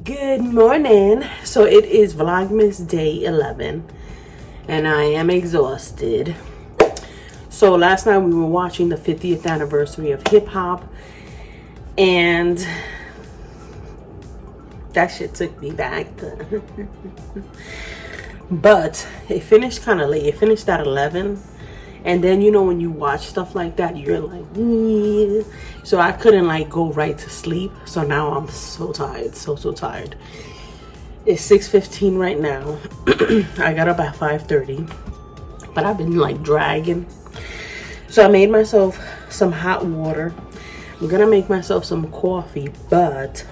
Good morning. So it is Vlogmas day 11 and I am exhausted. So last night we were watching the 50th anniversary of hip hop and that shit took me back. But it finished kind of late. It finished at 11. And then, you know, when you watch stuff like that, you're like, so I couldn't like go right to sleep. So now I'm so tired, so tired. It's 6:15 right now. I got up at 5:30, but I've been like dragging. So I made myself some hot water. I'm gonna make myself some coffee, but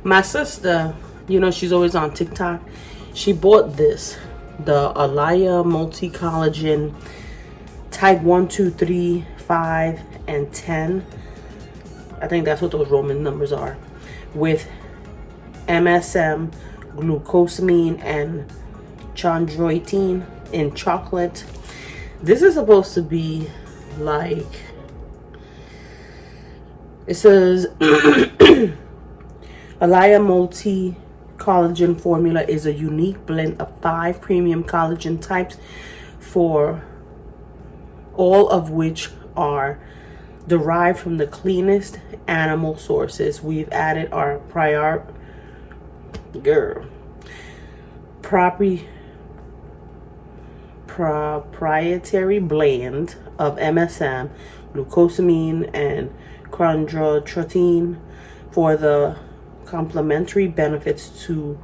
my sister, you know, she's always on TikTok. She bought this, the Alaya multi-collagen type 1, 2, 3, 5, and 10. I think that's what those Roman numbers are. With MSM, glucosamine, and chondroitin in chocolate. This is supposed to be like, it says Alaya multi collagen formula is a unique blend of 5 premium collagen types, for all of which are derived from the cleanest animal sources. We've added our proprietary blend of MSM, glucosamine, and chondroitin for the complementary benefits to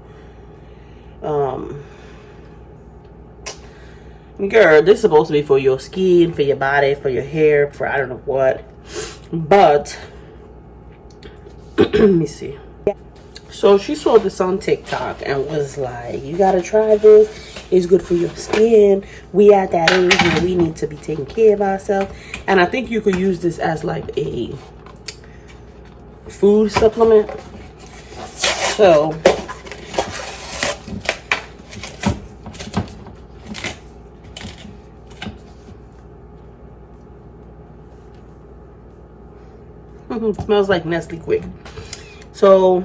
girl, this is supposed to be for your skin, for your body, for your hair, for I don't know what, but let me see. So she saw this on TikTok and was like, you gotta try this, it's good for your skin. We at that age where we need to be taking care of ourselves, and I think you could use this as like a food supplement. So it smells like Nestle Quick. So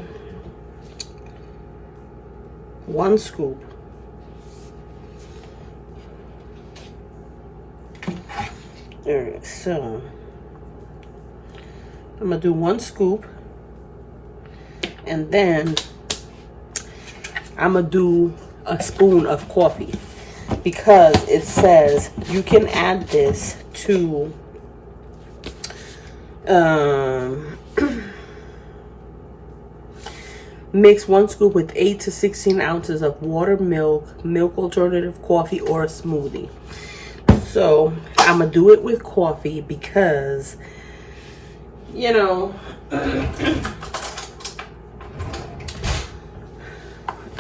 1 scoop. Alright, so I'm gonna do 1 scoop. And then I'm gonna do a spoon of coffee, because it says you can add this to mix 1 scoop with 8 to 16 ounces of water, milk alternative, coffee, or a smoothie. So I'm gonna do it with coffee because, you know,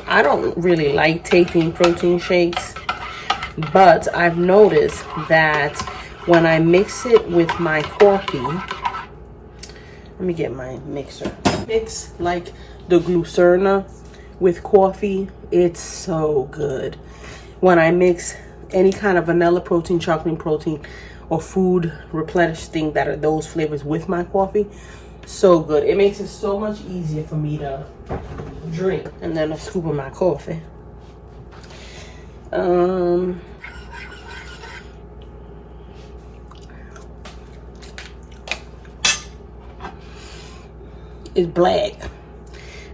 I don't really like taking protein shakes, but I've noticed that when I mix it with my coffee, let me get my mixer. Mix like the glucerna with coffee, it's so good. When I mix any kind of vanilla protein, chocolate protein, or food replenish thing that are those flavors with my coffee, so good. It makes it so much easier for me to drink. And then a scoop of my coffee. It's black.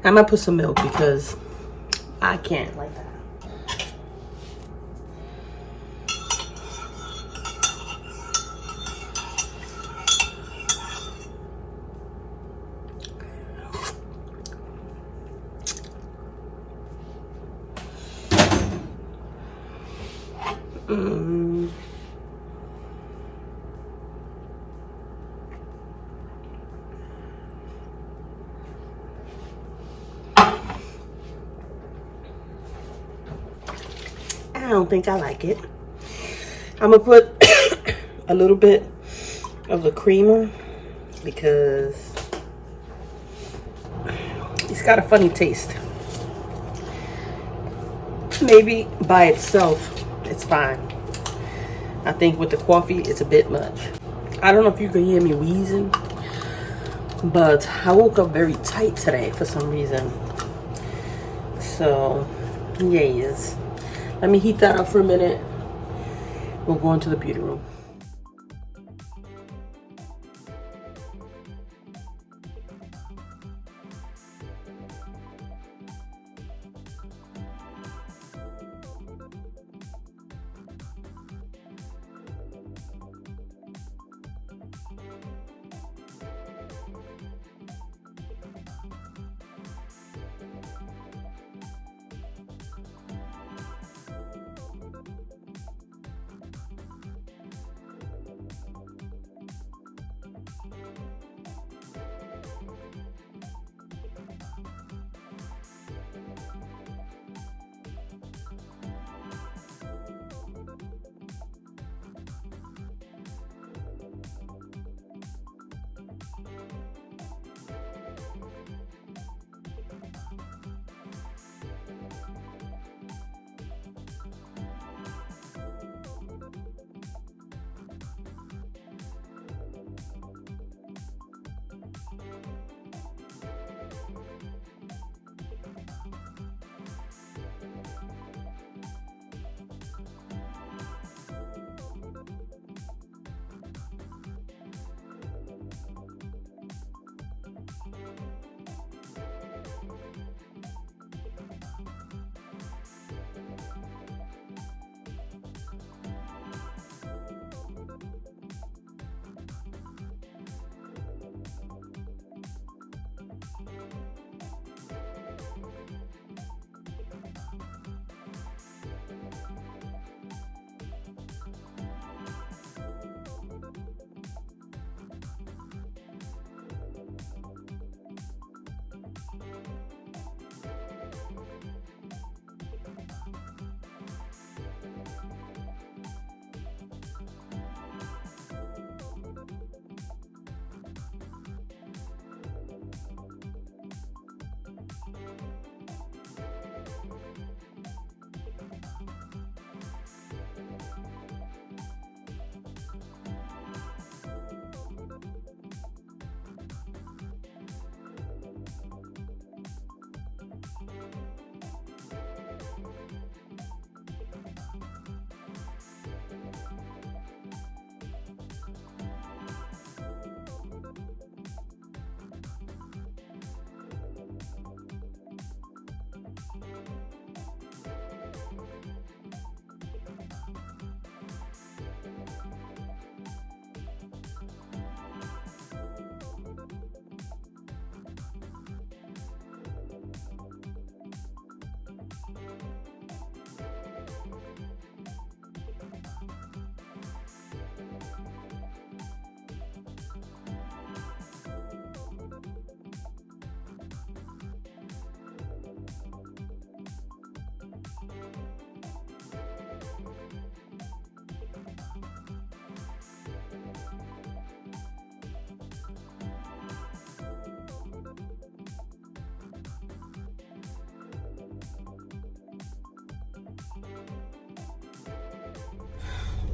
I'm gonna put some milk because I can't like that. I don't think I like it. I'm gonna put a little bit of the creamer because it's got a funny taste. Maybe by itself it's fine. I think with the coffee it's a bit much. I don't know if you can hear me wheezing, But I woke up very tight today for some reason. So, yes. Let me heat that up for a minute. We'll go into the beauty room.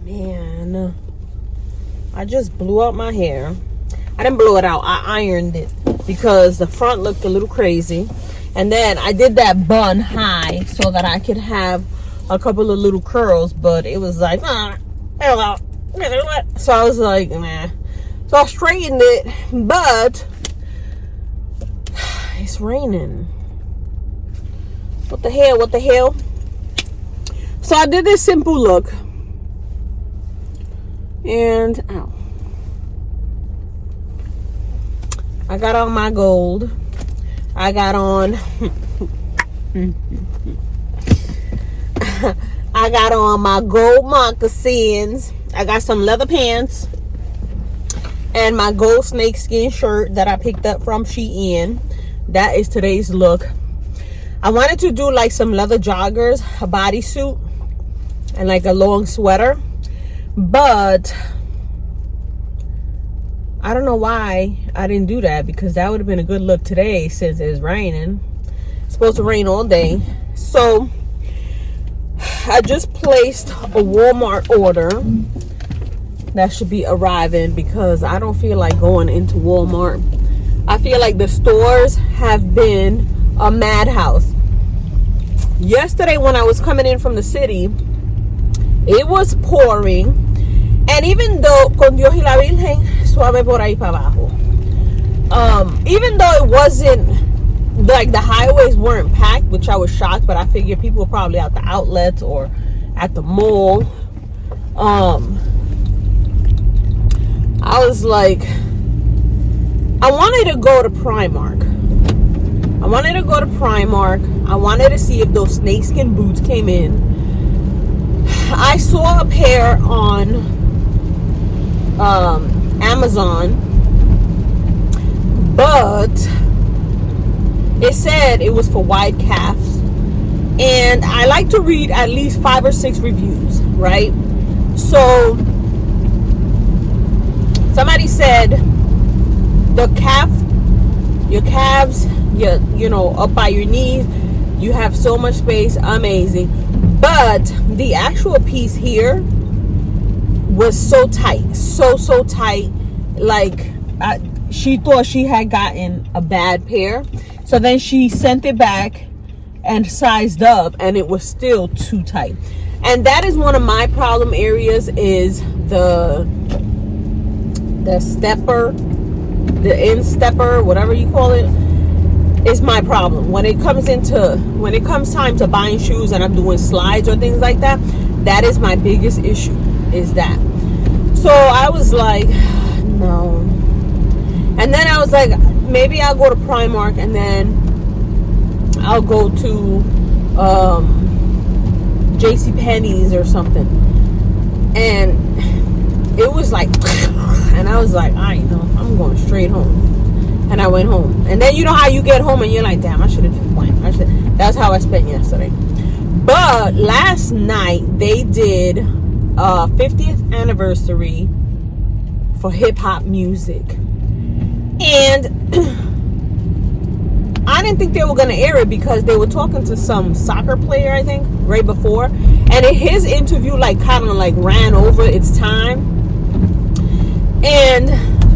Man, I just blew out my hair. I didn't blow it out, I ironed it because the front looked a little crazy. And then I did that bun high so that I could have a couple of little curls, but it was like, so I was like, nah. So I straightened it, but it's raining. What the hell, what the hell? So I did this simple look. And, ow. I got on my gold. I got on I got on my gold moccasins. I got some leather pants and my gold snakeskin shirt that I picked up from Shein. That is today's look. I wanted to do like some leather joggers, a bodysuit, and like a long sweater, but I don't know why I didn't do that, because that would have been a good look today since it's raining. It's supposed to rain all day. So I just placed a Walmart order that should be arriving because I don't feel like going into Walmart I feel like the stores have been a madhouse. Yesterday when I was coming in from the city, it was pouring, and even though con Dios y la Virgen suave por ahí para abajo, even though it wasn't like the highways weren't packed, which I was shocked, but I figured people were probably at the outlets or at the mall. I was like, I wanted to go to Primark. I wanted to see if those snakeskin boots came in. I saw a pair on Amazon, but it said it was for wide calves. And I like to read at least 5 or 6 reviews, right? So somebody said your calves, you know, up by your knees, you have so much space, amazing. But the actual piece here was so tight, so tight. Like she thought she had gotten a bad pair, so then she sent it back and sized up, and it was still too tight. And that is one of my problem areas, is the stepper, the instepper, whatever you call it, is my problem. When it comes time to buying shoes and I'm doing slides or things like that, that is my biggest issue, is that. So I was like, no. And then I was like, maybe I'll go to Primark, and then I'll go to JCPenney's or something. And it was like, and I was like, I know, I'm going straight home. And I went home. And then you know how you get home and you're like, damn, I should have just went. That's how I spent yesterday. But last night they did 50th anniversary for hip hop music. And I didn't think they were going to air it because they were talking to some soccer player, I think, right before. And in his interview, like, kind of like ran over its time.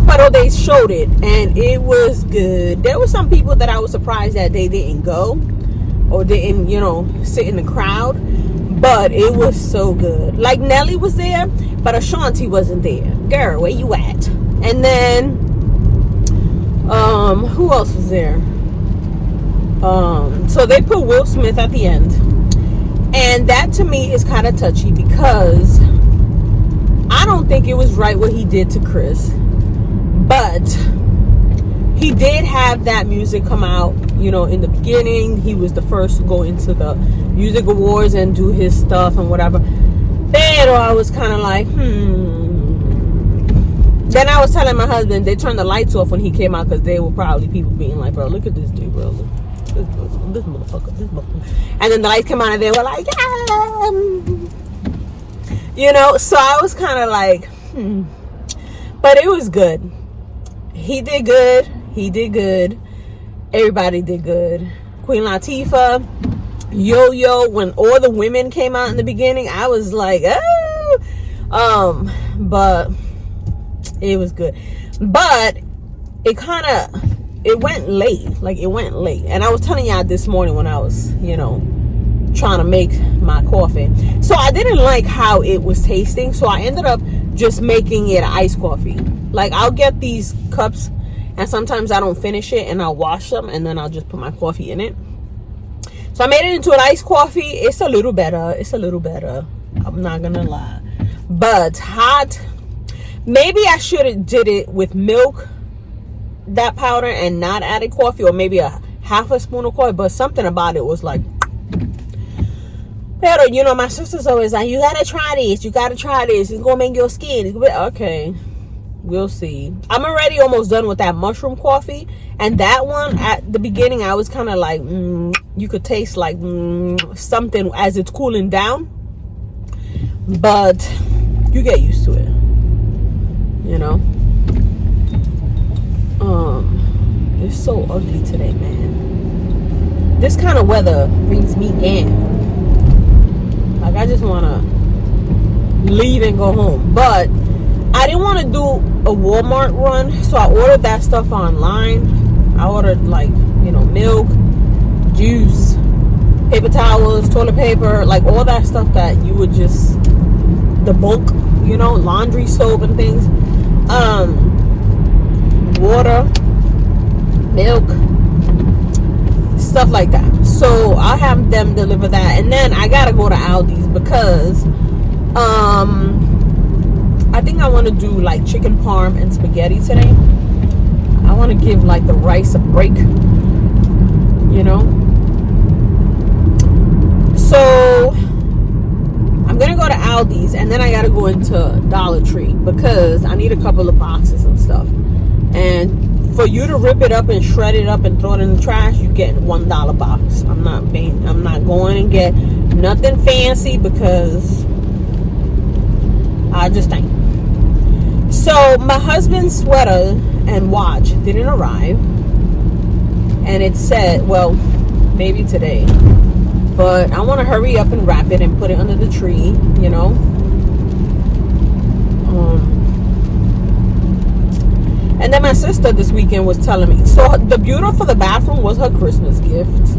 But they showed it, and it was good. There were some people that I was surprised that they didn't go or didn't, you know, sit in the crowd. But it was so good. Like, Nelly was there, but Ashanti wasn't there. Girl, where you at? And then, who else was there? So they put Will Smith at the end. And that to me is kind of touchy because I don't think it was right what he did to Chris. But he did have that music come out, you know, in the beginning. He was the first to go into the music awards and do his stuff and whatever. Then I was kind of like, Then I was telling my husband, they turned the lights off when he came out because there were probably people being like, bro, look at this dude, bro. This motherfucker. And then the lights came on and they were like, yeah. You know, so I was kind of like, But it was good. He did good. Everybody did good. Queen Latifah, Yo-Yo, when all the women came out in the beginning, I was like, oh. But it was good. But it went late. Like, it went late. And I was telling y'all this morning when I was, you know, trying to make my coffee. So I didn't like how it was tasting. So I ended up just making it iced coffee. Like, I'll get these cups and sometimes I don't finish it and I'll wash them and then I'll just put my coffee in it. So I made it into an iced coffee. It's a little better. I'm not gonna lie. But hot, maybe I should have did it with milk, that powder, and not added coffee, or maybe a half a spoon of coffee. But something about it was like, pero, you know, my sister's always like, you gotta try this. It's gonna make your skin. Okay, we'll see. I'm already almost done with that mushroom coffee. And that one, at the beginning, I was kind of like, you could taste like something as it's cooling down. But you get used to it, you know. It's so ugly today, man. This kind of weather brings me in. Like, I just want to leave and go home. But I didn't want to do a Walmart run, so I ordered that stuff online. I ordered like, you know, milk, juice, paper towels, toilet paper, like all that stuff that you would just, the bulk, you know, laundry soap and things, water, milk, stuff like that. So I'll have them deliver that, and then I gotta go to Aldi's because I think I want to do like chicken parm and spaghetti today. I want to give like the rice a break, you know. So I'm gonna go to Aldi's, and then I gotta go into Dollar Tree because I need a couple of boxes and stuff. And for you to rip it up and shred it up and throw it in the trash, you get $1 box. I'm not going and get nothing fancy because I just ain't. So my husband's sweater and watch didn't arrive, and it said, well, maybe today, but I want to hurry up and wrap it and put it under the tree, you know. And then my sister this weekend was telling me, so the bureau for the bathroom was her Christmas gift.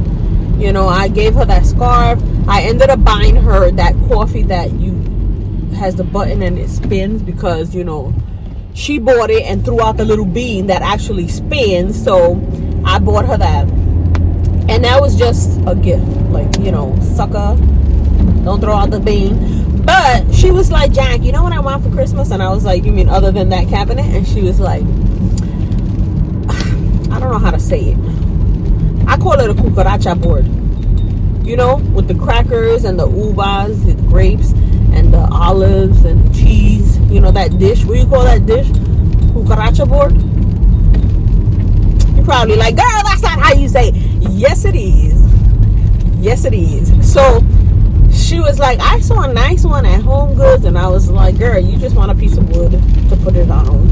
You know, I gave her that scarf. I ended up buying her that coffee that has the button and it spins, because, you know, she bought it and threw out the little bean that actually spins. So I bought her that, and that was just a gift, like, you know, sucker, don't throw out the bean. But she was like, Jack, you know what I want for Christmas? And I was like, you mean other than that cabinet? And she was like, I don't know how to say it. I call it a cucaracha board, you know, with the crackers and the uvas, the grapes and the olives and the cheese, you know, that dish. What do you call that dish? Cucaracha board? You're probably like, girl, that's not how you say it. Yes, it is. Yes, it is. So she was like, I saw a nice one at Home Goods, and I was like, girl, you just want a piece of wood to put it on.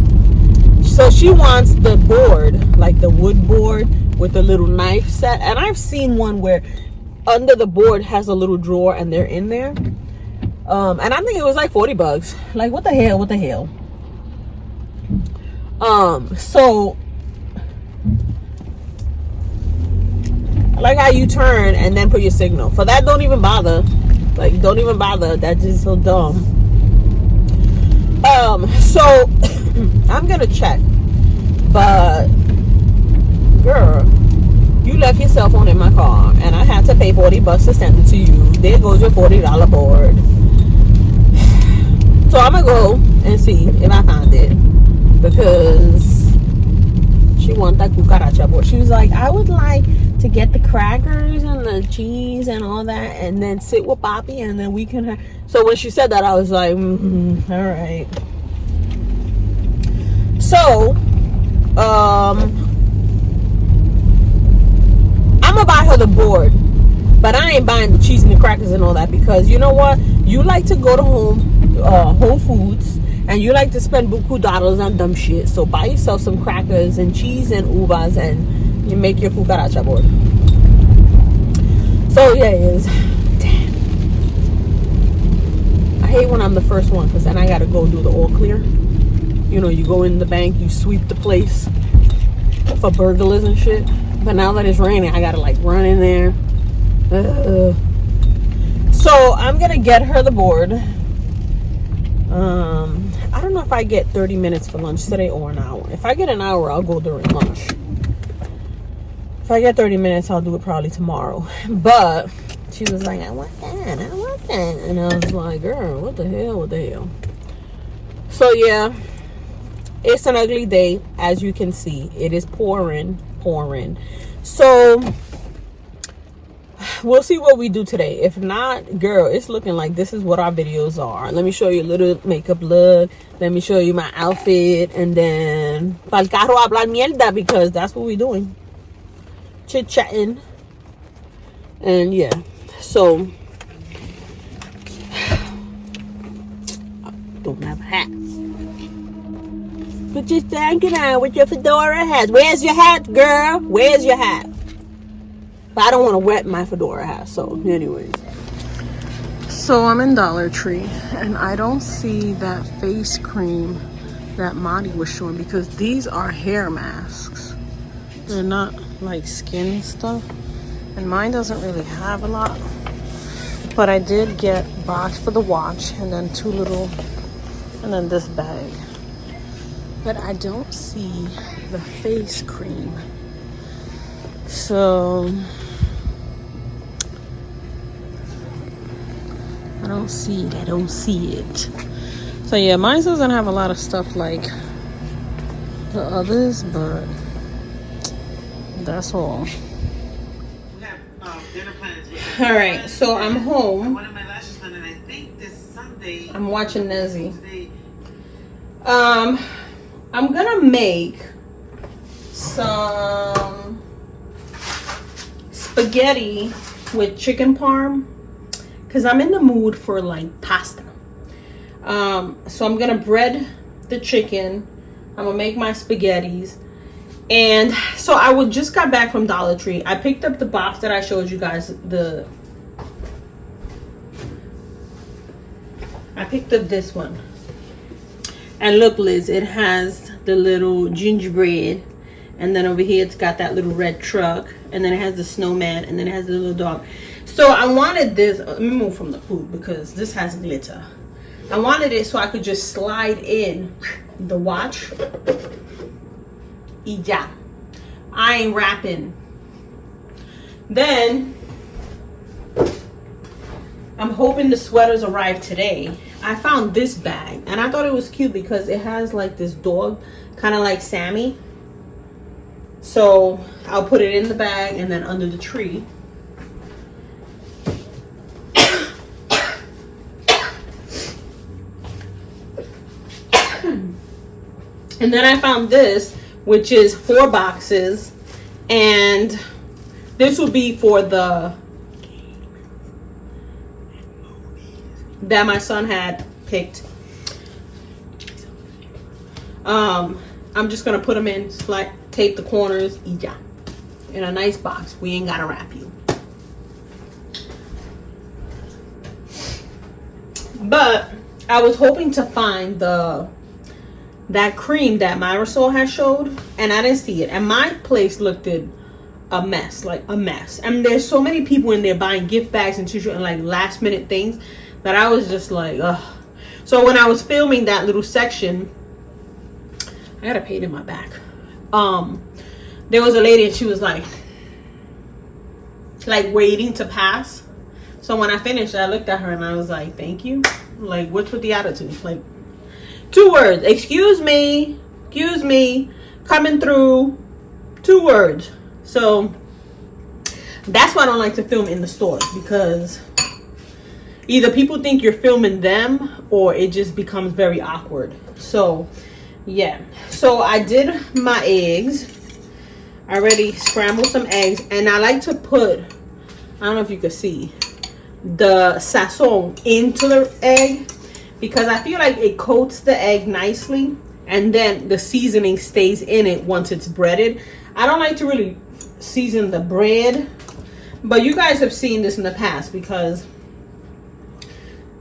So she wants the board, like the wood board with a little knife set. And I've seen one where under the board has a little drawer and they're in there. And I think it was like $40. Like, what the hell? What the hell? So I like how you turn and then put your signal. For that, don't even bother. Like, don't even bother. That's just so dumb. So I'm gonna check. But girl, you left your cell phone in my car and I had to pay $40 to send it to you. There goes your $40 board. So I'm gonna go and see if I found it, because she wants that cucaracha board. She was like, I would like to get the crackers and the cheese and all that, and then sit with Poppy, and then we can have. So when she said that, I was like, all right. So I'm gonna buy her the board, but I ain't buying the cheese and the crackers and all that, because you know what? You like to go to Whole Foods, and you like to spend buku dollars on dumb shit. So buy yourself some crackers and cheese and uvas, and you make your cucaracha board. So yeah, it is. Damn. I hate when I'm the first one, because then I gotta go do the all clear. You know, you go in the bank, you sweep the place for burglars and shit. But now that it's raining, I gotta like run in there. So I'm gonna get her the board. I don't know if I get 30 minutes for lunch today or an hour. If I get an hour, I'll go during lunch. If I get 30 minutes, I'll do it probably tomorrow. But she was like, I want that, I want that. And I was like, girl, what the hell, what the hell? So yeah, it's an ugly day, as you can see. It is pouring. So we'll see what we do today. If not, girl, it's looking like this is what our videos are. Let me show you a little makeup look. Let me show you my outfit, and then pa'l carro hablar mierda, because that's what we're doing. Chit-chatting. And yeah, so I don't have a hat. But just hanging out with your fedora hat. Where's your hat, girl? Where's your hat? But I don't want to wet my fedora hat. So anyways, so I'm in Dollar Tree, and I don't see that face cream that Monty was showing, because these are hair masks. They're not like skin stuff. And mine doesn't really have a lot. But I did get a box for the watch and then two little, and then this bag. But I don't see the face cream. So I don't see it. I don't see it. So yeah, mine doesn't have a lot of stuff like the others, but that's all. All right, so I'm home. I'm watching Nezzy. I'm gonna make some spaghetti with chicken parm because I'm in the mood for like pasta. So I'm gonna bread the chicken. I'm gonna make my spaghettis. And so I just got back from Dollar Tree. I picked up the box that I showed you guys. I picked up this one. And look, Liz, it has the little gingerbread. And then over here, it's got that little red truck. And then it has the snowman. And then it has the little dog. So I wanted this. Let me move from the food because this has glitter. I wanted it so I could just slide in the watch. Yeah, I ain't rapping. Then I'm hoping the sweaters arrive today. I found this bag and I thought it was cute because it has like this dog, kind of like Sammy. So I'll put it in the bag and then under the tree. And then I found this, which is 4 boxes, and this will be for the that my son had picked. I'm just gonna put them in, tape the corners, yeah, in a nice box. We ain't gotta wrap you. But I was hoping to find that cream that Marisol has showed, and I didn't see it. And my place looked a mess, like a mess. And there's so many people in there buying gift bags and tissue and like last minute things that I was just like, ugh. So when I was filming that little section, I got a pain in my back. There was a lady and she was like waiting to pass. So when I finished, I looked at her and I was like, thank you. Like, what's with the attitude? Like, 2 words. Excuse me, coming through. 2 words. So that's why I don't like to film in the stores, because either people think you're filming them or it just becomes very awkward. So yeah, so I did my eggs. I already scrambled some eggs, and I like to put, I don't know if you can see, the sazon into the egg, because I feel like it coats the egg nicely and then the seasoning stays in it once it's breaded. I don't like to really season the bread, but you guys have seen this in the past because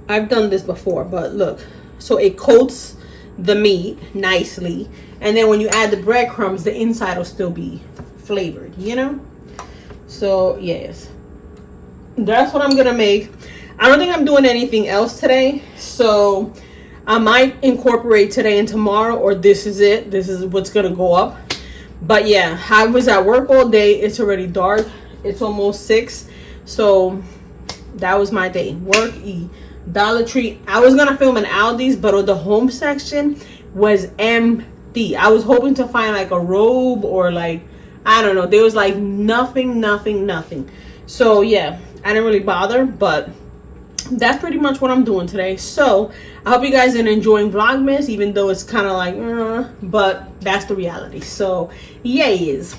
I've done this before. But look, so it coats the meat nicely, and then when you add the breadcrumbs, the inside will still be flavored, you know? So yes, that's what I'm gonna make. I don't think I'm doing anything else today, so I might incorporate today and tomorrow, or this is it. This is what's gonna go up. But yeah, I was at work all day. It's already dark. It's almost 6. So that was my day. Work, eat, Dollar Tree. I was gonna film an Aldi's, but the home section was empty. I was hoping to find like a robe or like, I don't know. There was like nothing. So yeah, I didn't really bother, but that's pretty much what I'm doing today. So I hope you guys are enjoying Vlogmas, even though it's kind of like but that's the reality. So yes.